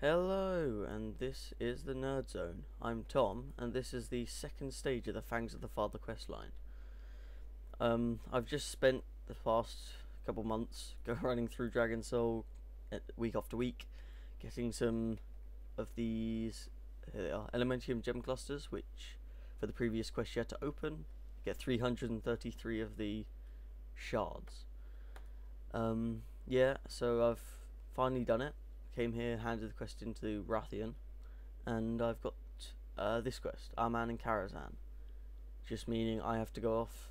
Hello, and this is the Nerd Zone. I'm Tom, and this is the second stage of the Fangs of the Father questline. I've just spent the past couple months running through Dragon Soul week after week, getting some of these Elementium gem clusters, which for the previous quest you had to open. Get 333 of the shards. Yeah, so I've finally done it. Came here, handed the quest into Rathian, and I've got this quest, Arman and Karazhan. Just meaning I have to go off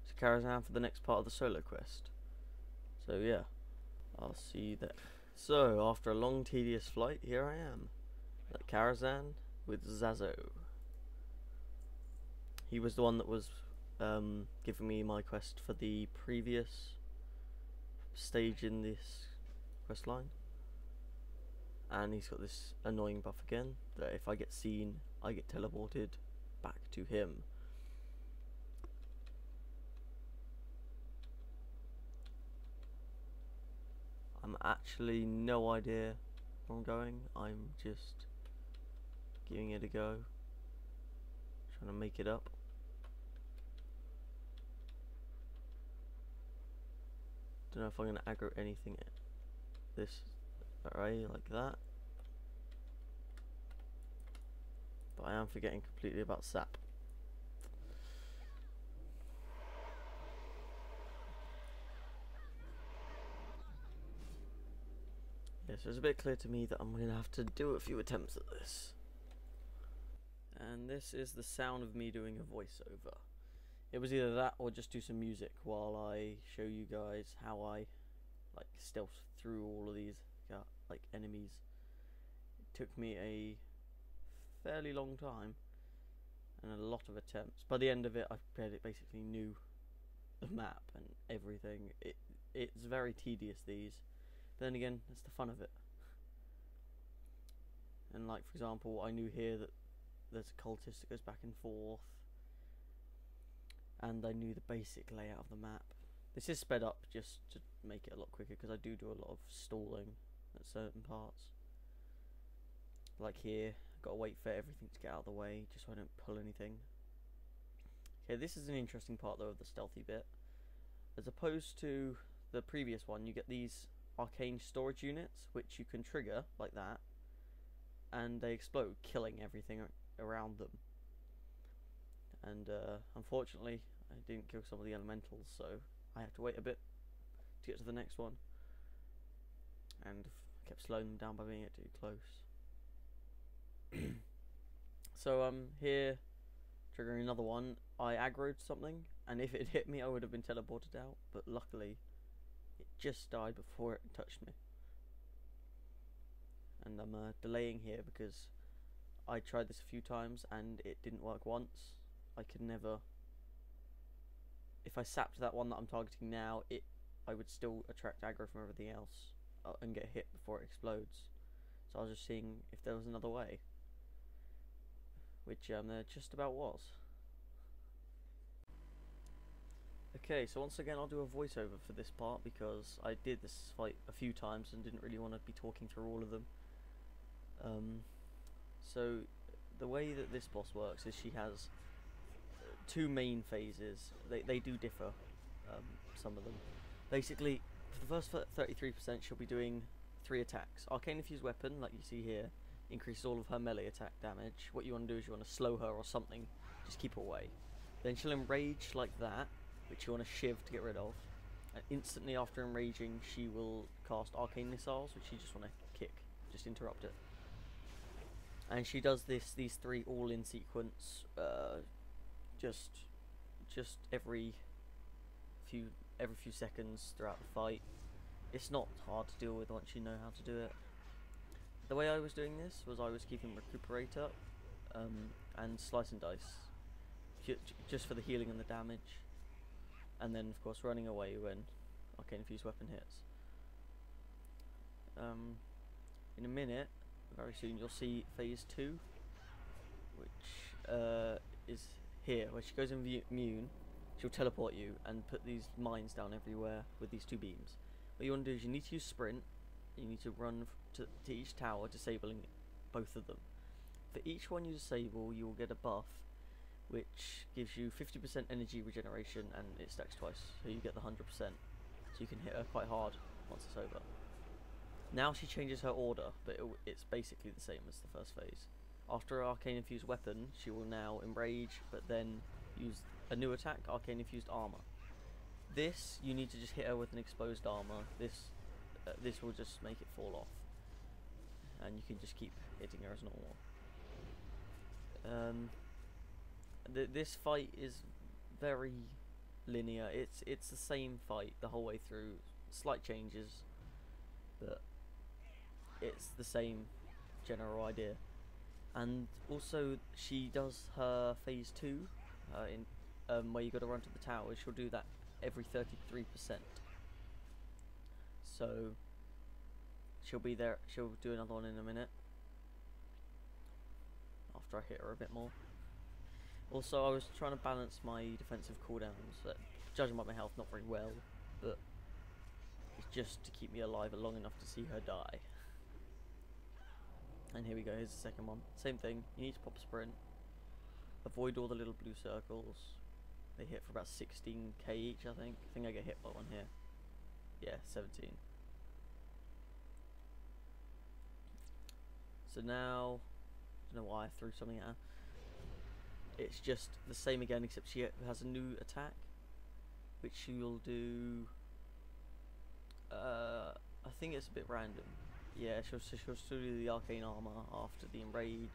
to Karazhan for the next part of the solo quest. So yeah, I'll see you there. So after a long tedious flight, here I am at Karazhan with Zazo. He was the one that was giving me my quest for the previous stage in this quest line. And he's got this annoying buff again, that if I get seen, I get teleported back to him. I'm actually no idea where I'm going. I'm just giving it a go, trying to make it up. Don't know if I'm going to aggro anything this array like that, but I am forgetting completely about sap. Yeah, so it's a bit clear to me that I'm going to have to do a few attempts at this. And this is the sound of me doing a voiceover. It was either that or just do some music while I show you guys how I stealth through all of these enemies. It took me a fairly long time and a lot of attempts. By the end of it, I basically knew the map and everything. It's very tedious, these, but then again, that's the fun of it. And for example, I knew here that there's a cultist that goes back and forth, and I knew the basic layout of the map. This is sped up just to make it a lot quicker, because I do a lot of stalling at certain parts. Like here, I've got to wait for everything to get out of the way, just so I don't pull anything. Okay, this is an interesting part though of the stealthy bit. As opposed to the previous one, you get these arcane storage units, which you can trigger like that, and they explode, killing everything around them. And unfortunately, I didn't kill some of the elementals, so I have to wait a bit to get to the next one, and kept slowing them down by being too close. So here, triggering another one, I aggroed something, and if it had hit me I would have been teleported out, but luckily it just died before it touched me. And I'm delaying here because I tried this a few times and it didn't work once. I could never, if I sapped that one that I'm targeting now, I would still attract aggro from everything else and get hit before it explodes. So I was just seeing if there was another way, which there just about was. Okay, so once again I'll do a voiceover for this part because I did this fight a few times and didn't really want to be talking through all of them. So the way that this boss works is she has two main phases. They do differ, some of them. Basically, for the first 33% she'll be doing 3 attacks. Arcane Infused Weapon, like you see here, increases all of her melee attack damage. What you want to do is you want to slow her or something, just keep her away. Then she'll enrage like that, which you want to shiv to get rid of. And instantly after enraging, she will cast Arcane Missiles, which you just want to kick, just interrupt it. And she does these 3 all in sequence, just every few seconds throughout the fight. It's not hard to deal with once you know how to do it. The way I was doing this was I was keeping Recuperate up and Slice and Dice, just for the healing and the damage, and then of course running away when Arcane Infused Weapon hits. In a minute, very soon, you'll see phase 2, which is here, where she goes immune. She'll teleport you and put these mines down everywhere with these 2 beams. What you want to do is you need to use sprint. You need to run to each tower, disabling both of them. For each one you disable, you will get a buff which gives you 50% energy regeneration, and it stacks twice, so you get the 100%. So you can hit her quite hard once it's over. Now she changes her order, but it's basically the same as the first phase. After her arcane infused weapon, she will now enrage, but then use a new attack, arcane infused armor. This, you need to just hit her with an exposed armor. This will just make it fall off, and you can just keep hitting her as normal. This fight is very linear. It's the same fight the whole way through. Slight changes, but it's the same general idea. And also, she does her phase 2 where you got to run to the towers. She'll do that every 33%. So she'll be there. She'll do another one in a minute after I hit her a bit more. Also, I was trying to balance my defensive cooldowns, judging by my health, not very well, but it's just to keep me alive long enough to see her die. And here we go, here's the second one. Same thing, you need to pop a sprint. Avoid all the little blue circles. They hit for about 16k each, I think. I think I get hit by one here. Yeah, 17. So now, I don't know why I threw something at her. It's just the same again, except she has a new attack, which she will do. I think it's a bit random. Yeah, she'll still do the arcane armor after the enrage,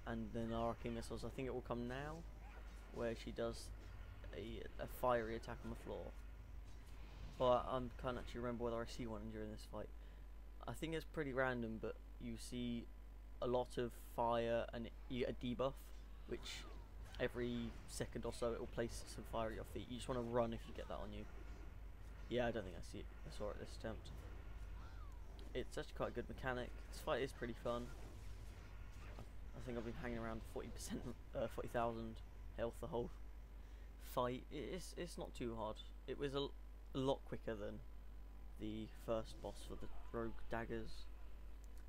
and then arcane missiles. I think it will come now, where she does a fiery attack on the floor. But I can't actually remember whether I see one during this fight. I think it's pretty random, but you see a lot of fire, and you get a debuff, which every second or so it will place some fire at your feet. You just want to run if you get that on you. Yeah, I don't think I saw it this attempt. It's actually quite a good mechanic. This fight is pretty fun. I think I've been hanging around 40%, 40,000 health the whole fight. It's not too hard. It was a lot quicker than the first boss for the rogue daggers.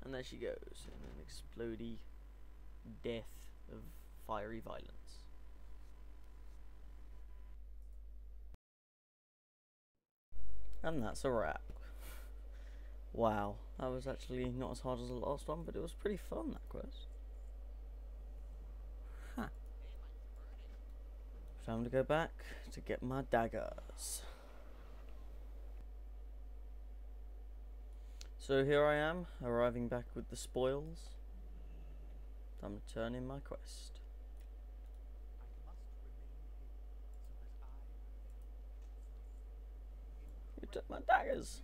And there she goes in an explodey death of fiery violence. And that's a wrap. Wow, that was actually not as hard as the last one, but it was pretty fun, that quest. Huh. Time to go back to get my daggers. So here I am, arriving back with the spoils. Time to turn in my quest. You took my daggers.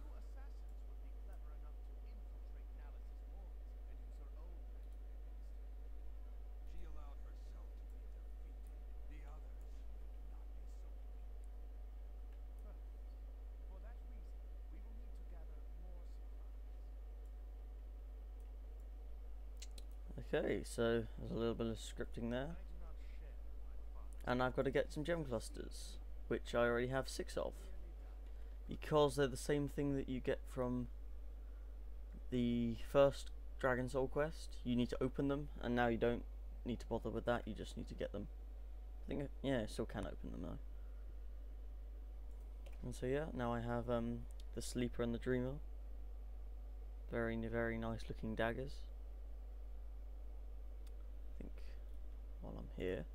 Okay, so there's a little bit of scripting there. And I've got to get some gem clusters, which I already have 6 of. Because they're the same thing that you get from the first Dragon Soul quest. You need to open them, and now you don't need to bother with that, you just need to get them. I think, yeah, I still can open them though. And so yeah, now I have the Sleeper and the Dreamer. Very, very nice looking daggers. I think while I'm here,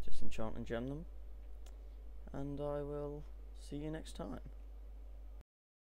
just enchant and gem them, and I will see you next time.